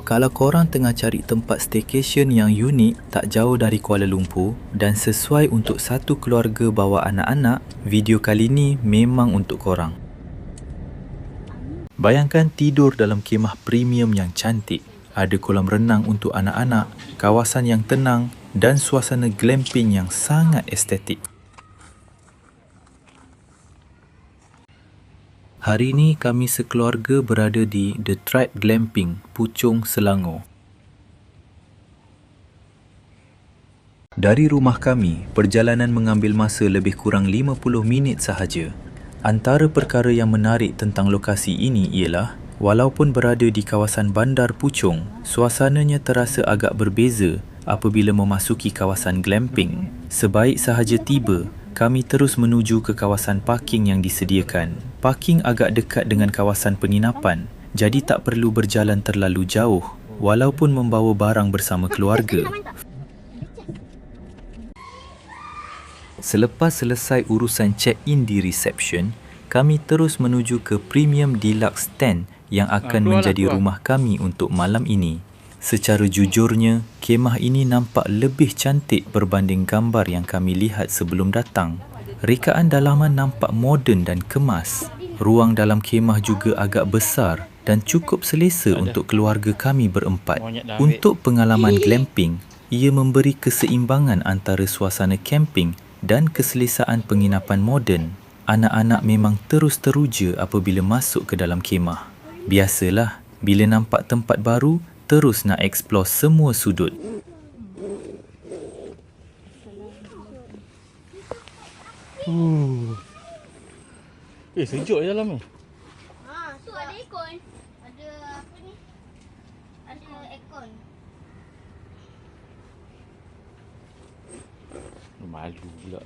Kalau korang tengah cari tempat staycation yang unik tak jauh dari Kuala Lumpur dan sesuai untuk satu keluarga bawa anak-anak, video kali ni memang untuk korang. Bayangkan tidur dalam kemah premium yang cantik. Ada kolam renang untuk anak-anak, kawasan yang tenang dan suasana glamping yang sangat estetik. Hari ini kami sekeluarga berada di The Tribe Glamping, Puchong, Selangor. Dari rumah kami, perjalanan mengambil masa lebih kurang 50 minit sahaja. Antara perkara yang menarik tentang lokasi ini ialah, walaupun berada di kawasan bandar Puchong, suasananya terasa agak berbeza apabila memasuki kawasan glamping. Sebaik sahaja tiba, kami terus menuju ke kawasan parking yang disediakan. Parking agak dekat dengan kawasan penginapan, jadi tak perlu berjalan terlalu jauh walaupun membawa barang bersama keluarga. Selepas selesai urusan check-in di reception, kami terus menuju ke Premium Deluxe Tent yang akan menjadi rumah kami untuk malam ini. Secara jujurnya, kemah ini nampak lebih cantik berbanding gambar yang kami lihat sebelum datang. Rekaan dalaman nampak moden dan kemas. Ruang dalam kemah juga agak besar dan cukup selesa untuk keluarga kami berempat. Untuk pengalaman glamping, ia memberi keseimbangan antara suasana camping dan keselesaan penginapan moden. Anak-anak memang terus teruja apabila masuk ke dalam kemah. Biasalah, bila nampak tempat baru, terus nak explore semua sudut. Sejuk je dalam ni. Tu ada aircon. Ada apa ni? Ada aircon. Malu pula.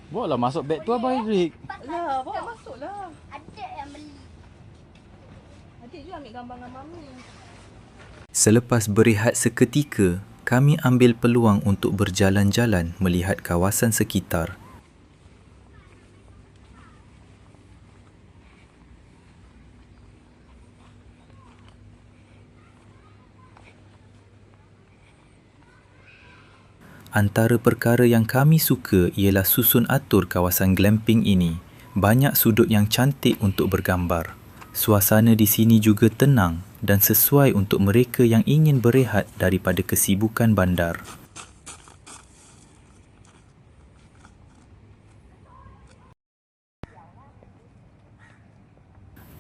Bawa lah masuk beg tu Abang Idrik. Lah, bawa masuk lah. Ada yang beli. Adik juga ambil gambar dengan mami. Selepas berehat seketika, kami ambil peluang untuk berjalan-jalan melihat kawasan sekitar. Antara perkara yang kami suka ialah susun atur kawasan glamping ini. Banyak sudut yang cantik untuk bergambar. Suasana di sini juga tenang dan sesuai untuk mereka yang ingin berehat daripada kesibukan bandar.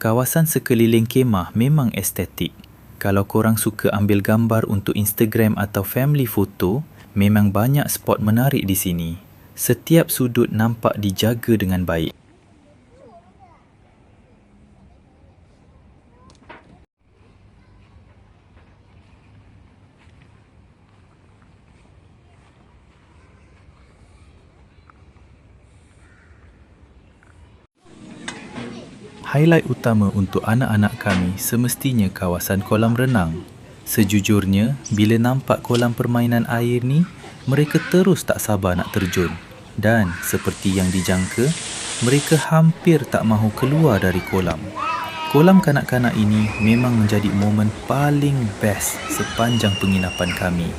Kawasan sekeliling kemah memang estetik. Kalau korang suka ambil gambar untuk Instagram atau family photo, memang banyak spot menarik di sini. Setiap sudut nampak dijaga dengan baik. Highlight utama untuk anak-anak kami semestinya kawasan kolam renang. Sejujurnya, bila nampak kolam permainan air ni, mereka terus tak sabar nak terjun. Dan seperti yang dijangka, mereka hampir tak mahu keluar dari kolam. Kolam kanak-kanak ini memang menjadi momen paling best sepanjang penginapan kami.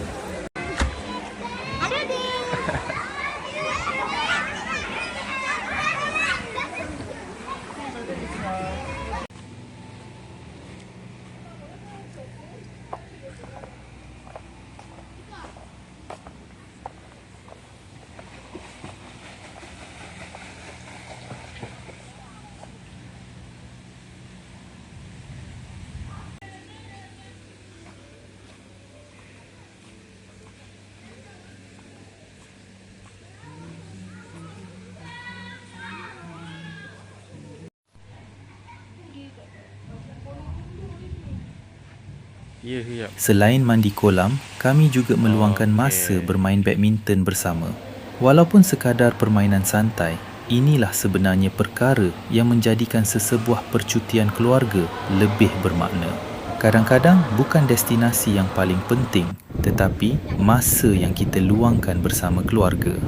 Ya. Selain mandi kolam, kami juga meluangkan masa bermain badminton bersama. Walaupun sekadar permainan santai, inilah sebenarnya perkara yang menjadikan sesebuah percutian keluarga lebih bermakna. Kadang-kadang bukan destinasi yang paling penting, tetapi masa yang kita luangkan bersama keluarga.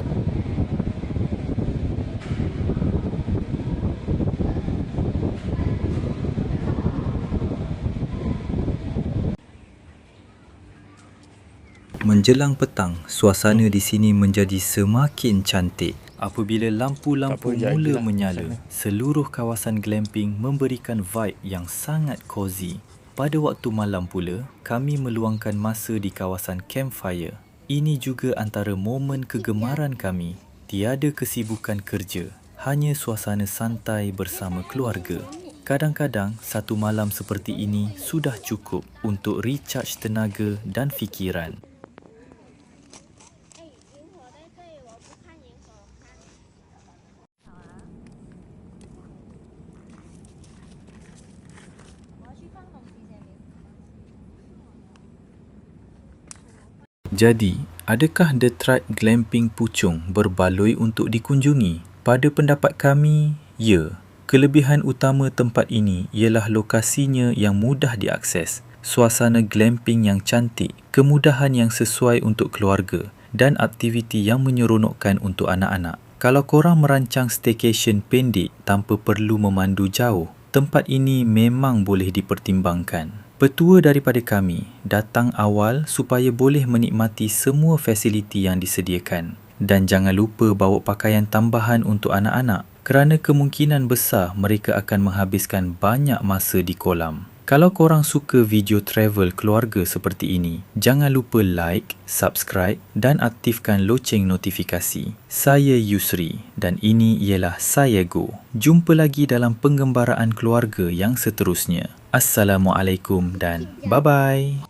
Menjelang petang, suasana di sini menjadi semakin cantik. Apabila lampu-lampu Tak apa, mula jadilah menyala, sana. seluruh kawasan glamping memberikan vibe yang sangat cozy. Pada waktu malam pula, kami meluangkan masa di kawasan campfire. Ini juga antara momen kegemaran kami. Tiada kesibukan kerja, hanya suasana santai bersama keluarga. Kadang-kadang, satu malam seperti ini sudah cukup untuk recharge tenaga dan fikiran. 哎，萤火在这里，我不看萤火，我看。我要去放东西先。 Jadi, adakah The Tribe Glamping Puchong berbaloi untuk dikunjungi? Pada pendapat kami, ya. Kelebihan utama tempat ini ialah lokasinya yang mudah diakses, suasana glamping yang cantik, kemudahan yang sesuai untuk keluarga dan aktiviti yang menyeronokkan untuk anak-anak. Kalau korang merancang staycation pendek tanpa perlu memandu jauh, tempat ini memang boleh dipertimbangkan. Petua daripada kami, datang awal supaya boleh menikmati semua fasiliti yang disediakan. Dan jangan lupa bawa pakaian tambahan untuk anak-anak kerana kemungkinan besar mereka akan menghabiskan banyak masa di kolam. Kalau korang suka video travel keluarga seperti ini, jangan lupa like, subscribe dan aktifkan loceng notifikasi. Saya Yusri dan ini ialah Saya Go. Jumpa lagi dalam penggembaraan keluarga yang seterusnya. Assalamualaikum dan bye-bye.